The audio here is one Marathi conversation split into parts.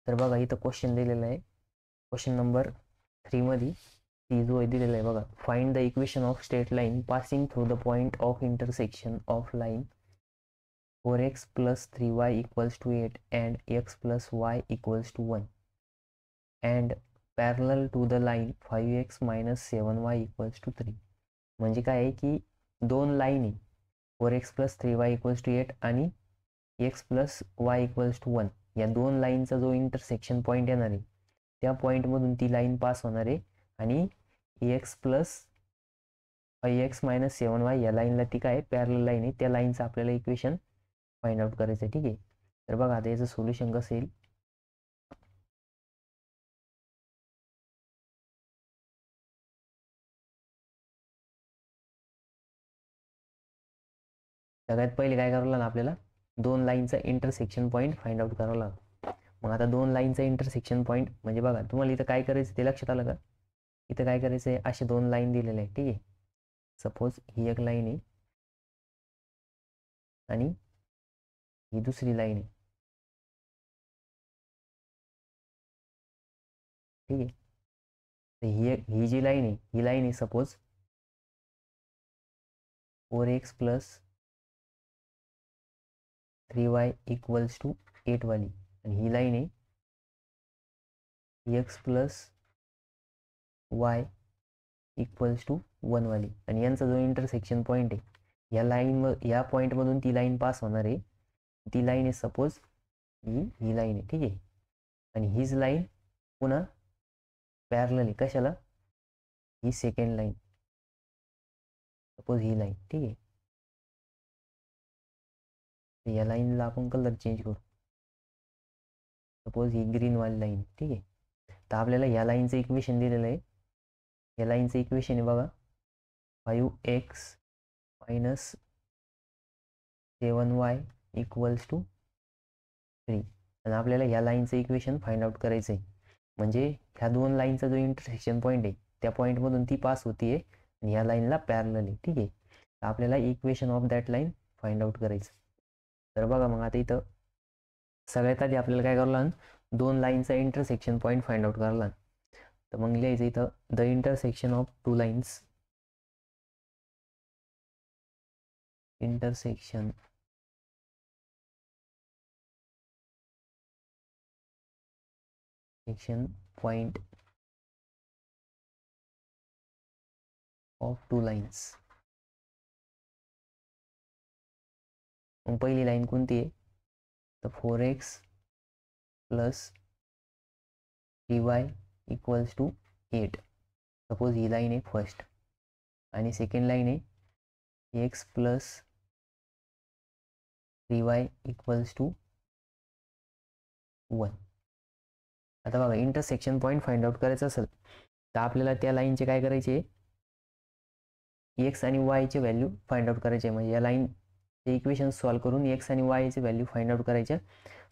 तर बघा इथं क्वेश्चन दिलेला आहे. क्वेश्चन नंबर 3 मध्ये ती जो दिलेला आहे बघा, find the equation of straight line passing through the point of intersection of line 4x plus 3y equals to 8 and x plus y equals to 1 and parallel to the line 5x minus 7y equals to 3. म्हणजे काय आहे की दोन लाईन आहे 4x plus 3y equals to 8 आणि x plus y equals to 1 या दोन लाईनचा जो इंटरसेक्शन पॉईंट येणार आहे त्या पॉईंटमधून ती लाईन पास होणार आहे आणि x plus 5x minus 7y या लाईनला ती काय पॅरलल लाईन आहे त्या लाईनचं आपल्याला इक्वेशन फाइंड आउट करायचं आहे. ठीक आहे. तर बघा आता याचं सोल्युशन कसं येईल. सगळ्यात पहिले काय करावं लागलं आपल्याला दोन लाईनचा इंटरसेक्शन पॉईंट फाइंड आउट करावं लागलं. मग आता दोन लाईनचा इंटरसेक्शन पॉईंट म्हणजे बघा तुम्हाला इथं काय करायचं ते लक्षात आलं का. इथं काय करायचं आहे असे दोन लाईन दिलेले आहे. ठीक आहे. सपोज ही एक लाईन आहे आणि ही दुसरी लाईन आहे. ठीक आहे. तर ही जी लाईन आहे ही लाईन आहे suppose 4x plus 3y equals to 8 वाली आणि ही लाईन आहे x plus y equals to 1 वाली आणि यांचा जो इंटरसेक्शन पॉईंट आहे या पॉईंटमधून ती लाईन पास होणार आहे. ती लाईन आहे सपोज ही लाईन आहे. ठीक आहे. आणि हीच लाईन पुन्हा पॅरलल आहे कशाला ही सेकंड लाईन सपोज ही लाईन. ठीक आहे. या लाईनला आपण कलर चेंज करू. सपोज ही ग्रीन वाली लाईन. ठीक आहे. तर आपल्याला या लाईनचं इक्वेशन दिलेलं आहे. या लाईनचं इक्वेशन आहे बघा 5x minus 7y equals to 3 आणि आपल्याला या लाईनचं इक्वेशन फाइंड आउट करायचं आहे. म्हणजे ह्या दोन लाईनचा जो इंटरसेक्शन पॉईंट आहे त्या पॉईंटमधून ती पास होतीये आणि या लाईनला पॅरलल आहे. ठीक आहे. तर आपल्याला equation of that line find out करायचं. तर बघा मग आता इथं सगळ्यात आधी आपल्याला काय करावं लागेल दोन लाईनचा इंटरसेक्शन पॉईंट फाइंड आउट करावं लागेल. तर मग लिहायचं इथं the intersection of two lines intersection point of two lines. मग पहिली लाईन कोणती आहे तर 4x plus 3y equals to 8 suppose ही लाईन आहे फर्स्ट आणि सेकंड लाईन आहे x plus 3y equals to 1. आता बघा इंटरसेक्शन पॉईंट फाइंड आउट करायचं असेल तर आपल्याला त्या लाईनचे काय करायचे एक्स आणि वायचे व्हॅल्यू फाइंड आउट करायचे. म्हणजे या लाईनचे इक्वेशन सॉल्व्ह करून एक्स आणि वायचे व्हॅल्यू फाइंड आउट करायचे.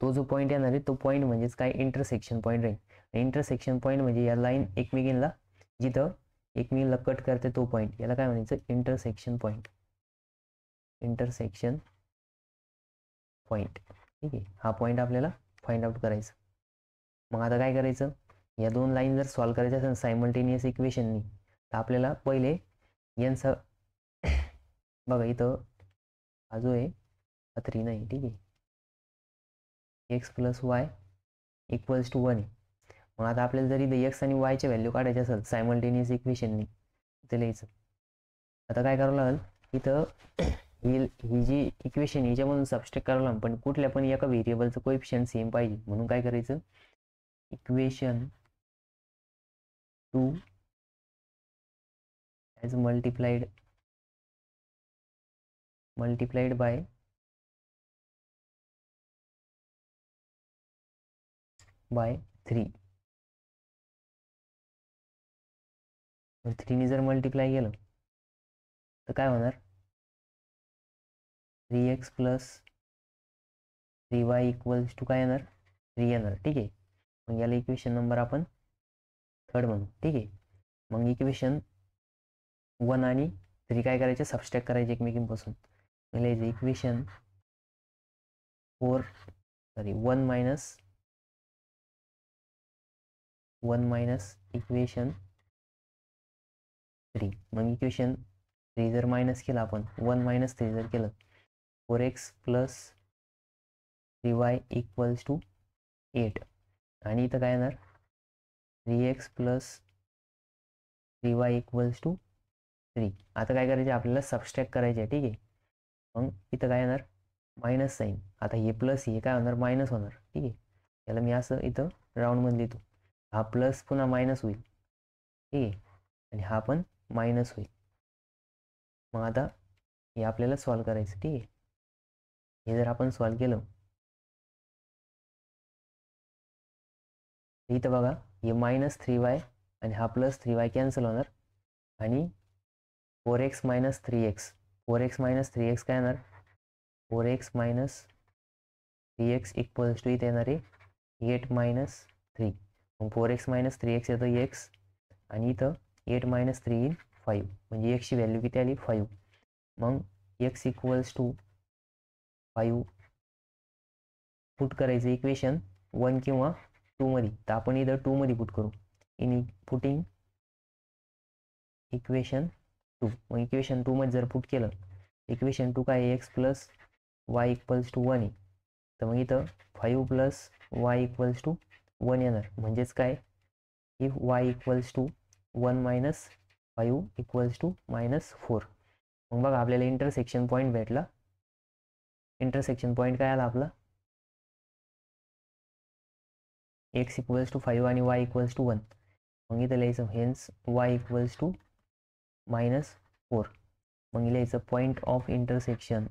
तो जो पॉईंट येणार आहे तो पॉईंट म्हणजेच काय इंटरसेक्शन पॉईंट राहील. इंटरसेक्शन पॉईंट म्हणजे या लाईन एकमेकींना जिथं एकमेकींना कट करते तो पॉईंट याला काय म्हणायचं इंटरसेक्शन पॉईंट. Intersection point. ठीक आहे. हा पॉईंट आपल्याला फाइंड आउट करायचा. मग आता काय करायचं या दोन लाईन जर सॉल्व्ह करायच्या असेल सायमल्टेनियस इक्वेशननी तर आपल्याला पहिले यांचं बघा इथं हा जो आहे हा 3 नाही. ठीक आहे. X plus y equals to 1 आहे. मग आता आपल्याला जर इथं एक्स आणि वायचे व्हॅल्यू काढायचे असेल सायमल्टेनियस इक्वेशननी ते लिहायचं. आता काय करावं लागेल इथं ही जी इक्वेशन हिच्यामधून सबस्ट्रॅक्ट करावं लागेल पण कुठल्या पण एका व्हेरिएबलचं कोएफिशियंट सेम पाहिजे म्हणून काय करायचं इक्वेशन 2 as multiplied by 3. 3 ने जर मल्टिप्लाय केलं तर काय होणार 3x plus 3y equals to काय येणार 3 येणार. ठीक आहे. मग याला इक्वेशन नंबर आपण थर्ड म्हणू. ठीक आहे. मग इक्वेशन 1 आणि 3 काय करायचे सबस्ट्रॅक्ट करायचे एकमेकींपासून. लिहायचं इक्वेशन 1 मायनस 1 मायनस इक्वेशन 3. मग इक्वेशन 3 जर मायनस केलं आपण 1 मायनस 3 जर केलं 4x plus 3y equals to 8 आणि इथं काय येणार 3x plus 3y equals to 3. आता काय करायचे आपल्याला सबस्ट्रॅक्ट करायचे आहे. ठीक आहे. मग इथं काय येणार मायनस साईन. आता हे प्लस हे काय होणार मायनस होणार. ठीक आहे. याला मी असं इथं राऊंडमध्ये लिहितो. हा प्लस पुन्हा मायनस होईल. ठीक आहे. आणि हा पण मायनस होईल. मग आता हे आपल्याला सॉल्व करायचं. ठीक आहे. हे जर आपण सॉल्व केलं इथं बघा हे मायनस 3y आणि हा प्लस 3y कॅन्सल होणार आणि 4x minus 3x 4x minus 3x काय येणार 4x minus 3x equals to इथे येणार आहे 8 मायनस 3. मग 4x मायनस 3x येतं x आणि इथं 8 मायनस 3 इन 5 म्हणजे x ची व्हॅल्यू किती आली 5. मग x इक्वल्स टू 5 पुट करायचं इक्वेशन 1 किंवा 2 मध्ये. तर आपण इथं 2 मध्ये पुट करू. In putting equation 2. मग इक्वेशन 2 मध्ये जर पुट केलं इक्वेशन 2 काय x plus y equals to 1 आहे. तर मग इथं 5 प्लस वाय इक्वल्स टू 1 येणार. म्हणजेच काय if y equals to 1 minus 5 equals to -4. मग बघा आपल्याला इंटरसेक्शन पॉईंट भेटला. इंटरसेक्शन पॉईंट काय आला आपला एक्स इक्वल्स टू 5 आणि वाय इक्वल्स टू 1. मग इथं लिहायचं हेन्स वाय इक्वल्स टू -4. मग लिहायचं point of intersection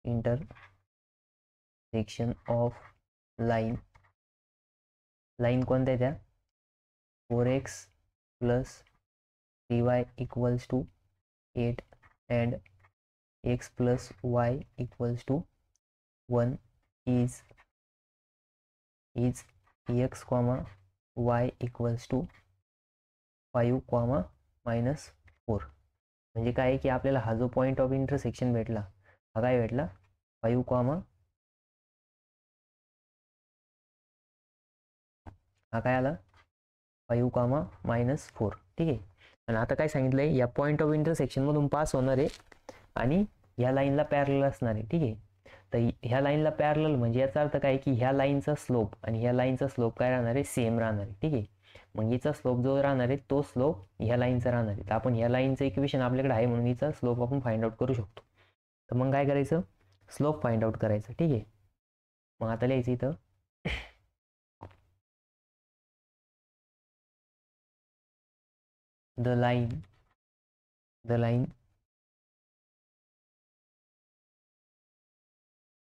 intersection of line कोणत्या त्या 4x plus 3y equals to 8 and x plus y equals to 1 is x, y equals to 5, -4. म्हणजे काय की आपल्याला हा जो पॉईंट ऑफ इंटरसेक्शन भेटला हा काय भेटला 5, हा काय आला 5, -4. ठीक आहे. आणि आता काय सांगितलंय या पॉईंट ऑफ इंटरसेक्शन मधून पास होणार आहे आणि ह्या लाईनला पॅरलल असणार आहे. ठीक आहे. तर ह्या लाईनला पॅरलल म्हणजे याचा अर्थ काय की ह्या लाईनचा स्लोप आणि ह्या लाईनचा स्लोप काय राहणार आहे सेम राहणार आहे. ठीक आहे. मग हिचा स्लोप जो राहणार आहे तो स्लोप ह्या लाईनचा राहणार आहे. तर आपण ह्या लाईनचं इक्वेशन आपल्याकडे आहे म्हणून हिचा स्लोप आपण फाइंड आउट करू शकतो. तर मग काय करायचं स्लोप फाइंड आउट करायचं. ठीक आहे. मग आता लिहायचं इथं the line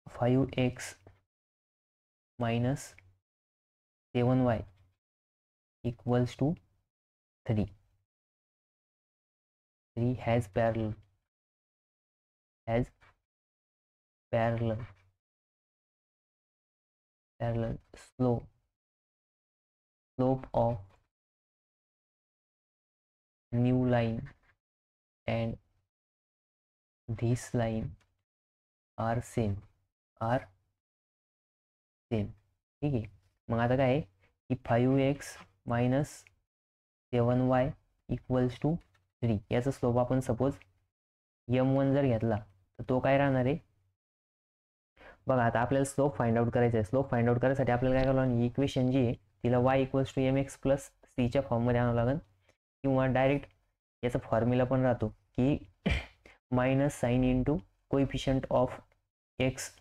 5x minus 7y equals to 3 has parallel slope of new line and this line are same. ठीक आहे. मग आता काय आहे की 5x minus 7y equals to 3 याचा स्लोप आपण सपोज m1 जर घेतला तर तो काय राहणार आहे बघा. आता आपल्याला स्लोप फाइंड आउट करायचा आहे. स्लोप फाइंड आउट करायसाठी आपल्याला काय करावं लागेल इक्वेशन जी आहे तिला y equals to mx plus सीच्या फॉर्ममध्ये आणावं लागेल किंवा डायरेक्ट याचा फॉर्म्युला पण राहतो की minus sign into coefficient of x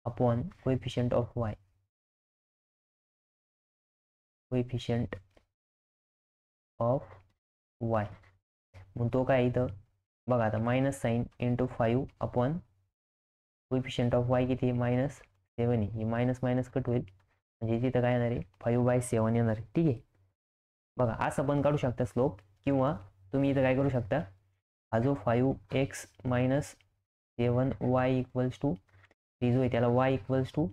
upon coefficient of y मग तो काय इथं बघा आता minus sign into 5 upon coefficient of y किती -7 आहे. ही मायनस कट होईल म्हणजे तिथं काय येणार आहे 5/7 येणार आहे. ठीक आहे. बघा असं पण काढू शकता स्लोप किंवा तुम्ही इथं काय करू शकता हा जो 5x minus 7y equals to 3 जो आहे त्याला y equals to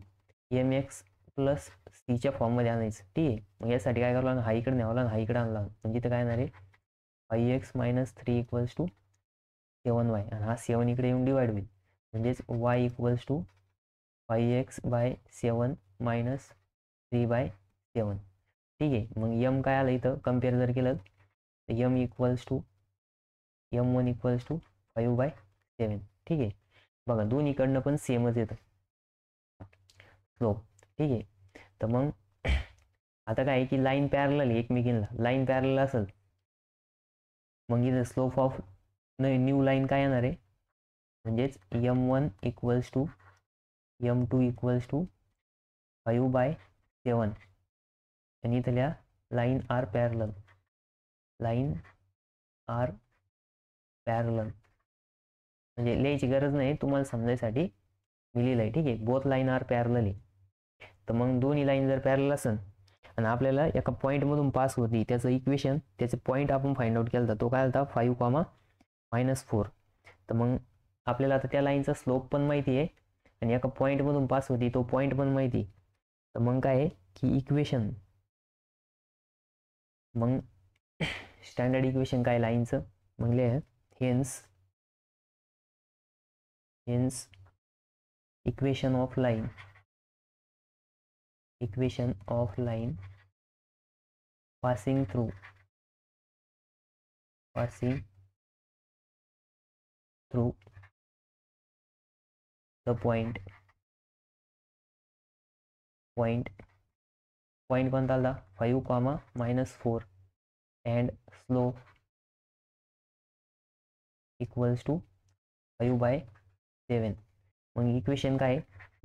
mx plus सीच्या फॉर्ममध्ये आणायचं. ठीक आहे. मग यासाठी काय करावं लागणार हा इकडे न्यावं लागणार हा इकडे आणला म्हणजे इथं काय येणार आहे 5x minus 3 equals to 7y आणि हा 7 इकडे येऊन डिवाइड होईल म्हणजेच y equals to 5x/7 minus 3/7. ठीक आहे. मग m काय आलं इथं कम्पेअर जर केलं तर m equals to m1 equals to 5/7. ठीक आहे. बघा दोन्हीकडनं पण सेमच येतं स्लोप. ठीक आहे. तर मग आता काय आहे की लाईन पॅरलल आहे एकमेकींना. लाईन पॅरलल असेल मग इथं स्लोप ऑफ न्यू लाईन काय येणार आहे म्हणजेच m1 equals to m2 equals to 5/7 आणि इथल्या line are parallel. Line are parallel म्हणजे लिहायची गरज नाही तुम्हाला समजायसाठी मी लिहिलंय. ठीक आहे. बोथ लाईन आर पॅरलल आहे. तर मग दोन्ही लाईन जर पॅरलल असेल आणि आपल्याला एका पॉईंटमधून पास होती त्याचं इक्वेशन त्याचे पॉईंट आपण फाइंड आउट केला तो काय होता 5,-4. तर मग आपल्याला आता त्या लाईनचा स्लोप पण माहिती आहे आणि एका पॉईंटमधून पास होती तो पॉईंट पण माहिती. तर मग काय आहे की इक्वेशन मग स्टँडर्ड इक्वेशन काय लाईनचं मग लिहा hence equation of line passing through the point कोणता आला 5,-4 and slope equals to 5/7. मग इक्वेशन काय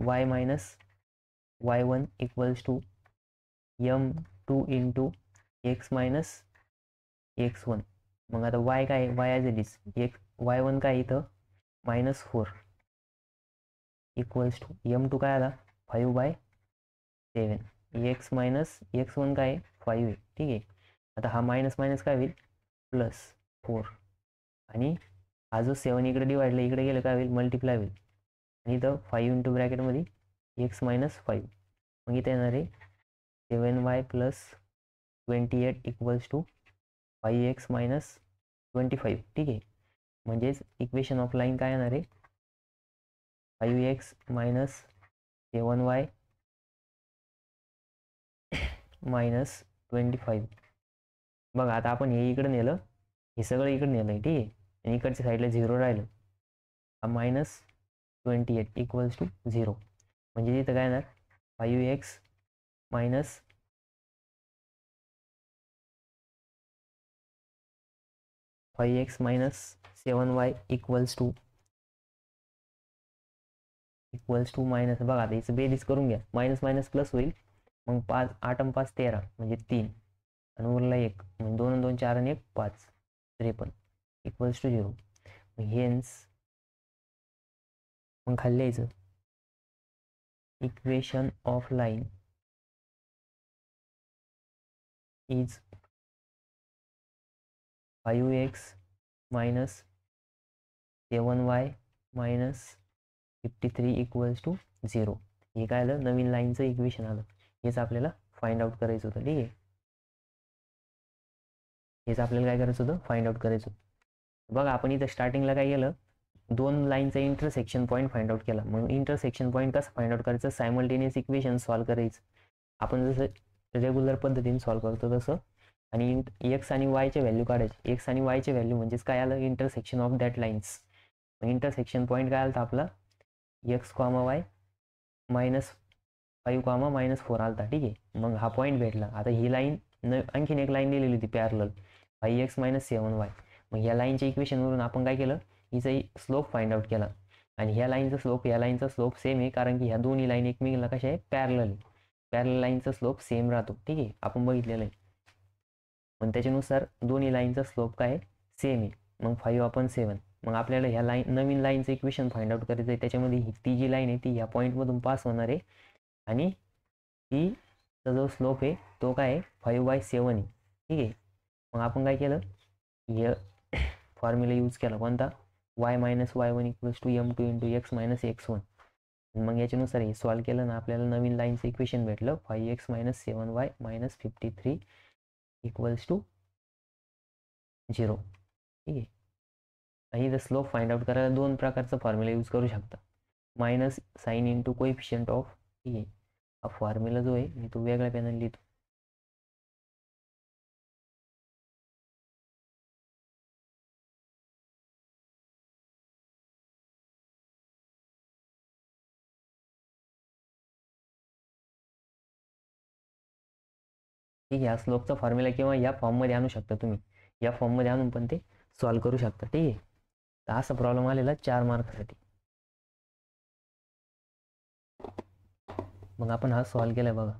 y minus y1 equals to m2 into x minus x1. मग आता y काय y as it is y1 काय इथं -4 इक्वल्स टू m2 काय आला 5/7. x मायनस x1 काय 5 आहे. ठीक आहे. आता हा मायनस मायनस काय होईल +4 आणि हा जो 7 इकडे डिवाइडला इकडे गेलं काय होईल मल्टिप्लाय होईल आणि इथं 5 इंटू ब्रॅकेटमध्ये x मायनस 5. मग इथे येणार आहे 7y plus 28 equals to 5x minus 25. ठीक आहे. म्हणजेच इक्वेशन ऑफ लाईन काय येणार आहे 5x मायनस 7y मायनस 25. बघा आता आपण हे इकडे नेलं हे सगळं इकडे नेलं आहे. ठीक आहे. आणि इकडच्या साईडला 0 राहिलं हा -28 इक्वल्स टू 0 म्हणजे इथं काय येणार 5x minus 7y equals to minus. बघा आता याचं बेरीज करून घ्या मायनस मायनस प्लस होईल मग 5 8 आणि 5 13 म्हणजे 3 आणि उरला 1 म्हणजे 2 आणि 2 4 आणि 1 5 53 इक्वल्स टू 0. हेन्स मग खाली लिहायचं equation of line is 5x minus 7y minus 53 equals to 0. हे काय आलं नवीन लाईनचं इक्वेशन आलं. हेच आपल्याला फाइंड आउट करायचं होतं. ठीक आहे. हेच आपल्याला काय करायचं होतं फाइंड आउट करायचं होतं. बघा आपण इथं स्टार्टिंगला काय केलं दोन लाईनचा इंटरसेक्शन पॉईंट फाइंड आउट केला. मग इंटरसेक्शन पॉईंट कसं फाइंड आउट करायचं सायमल्टेनियस इक्वेशन सॉल्व्ह करायचं आपण जसं रेग्युलर पद्धतीने सॉल्व्ह करतो तसं आणि एक्स आणि वायचे व्हॅल्यू काढायचे. एक्स आणि वायचे व्हॅल्यू म्हणजेच काय आलं intersection of that lines. Intersection point काय आलं आपला x, y -5, -4 आलता. ठीक आहे. मग हा पॉईंट भेटला. आता ही लाईन आणखीन एक लाईन दिलेली होती पॅरलल 5x - 7y. मग या लाईनच्या इक्वेशनवरून आपण काय केलं हिचा स्लोप फाइंड आउट केला आणि ह्या लाईनचा स्लोप या लाईनचा स्लोप सेम आहे कारण की ह्या दोन्ही लाईन एकमेकांना कशा आहे पॅरलल लाईनचा स्लोप सेम राहतो. ठीक आहे. आपण बघितलेलं आहे. पण त्याच्यानुसार दोन्ही लाईनचा स्लोप काय सेम आहे. मग 5/7 मग आपल्याला ह्या नवीन लाईनचं इक्वेशन फाइंड आउट करायचं आहे. त्याच्यामध्ये ती जी लाईन आहे ती ह्या पॉईंटमधून पास होणार आहे आणि ती जो स्लोप आहे तो काय आहे 5/7 आहे. ठीक आहे. मग आपण काय केलं हे फॉर्म्युला यूज केला कोणता y - y1 equals to m2 into x - x1. मग याच्यानुसार हे सॉल्व्ह केलं ना आपल्याला नवीन लाईनचं इक्वेशन भेटलं 5x - 7y - 53 इक्वल्स टू 0. ठीक आहे. इथं स्लोप फाइंड आउट करायला दोन प्रकारचा फॉर्म्युला यूज करू शकता. Minus sign into coefficient of. ठीक आहे. हा फॉर्म्युला जो आहे मी तो वेगळ्या पेनाने लिहितो. ठीक आहे. हा स्लोपचा फॉर्म्युला किंवा या फॉर्ममध्ये आणू शकता तुम्ही. या फॉर्ममध्ये आणून पण ते सॉल्व्ह करू शकता. ठीक आहे. तर असा प्रॉब्लेम आलेला 4 मार्कसाठी. मग आपण हा सॉल्व्ह केलाय बघा.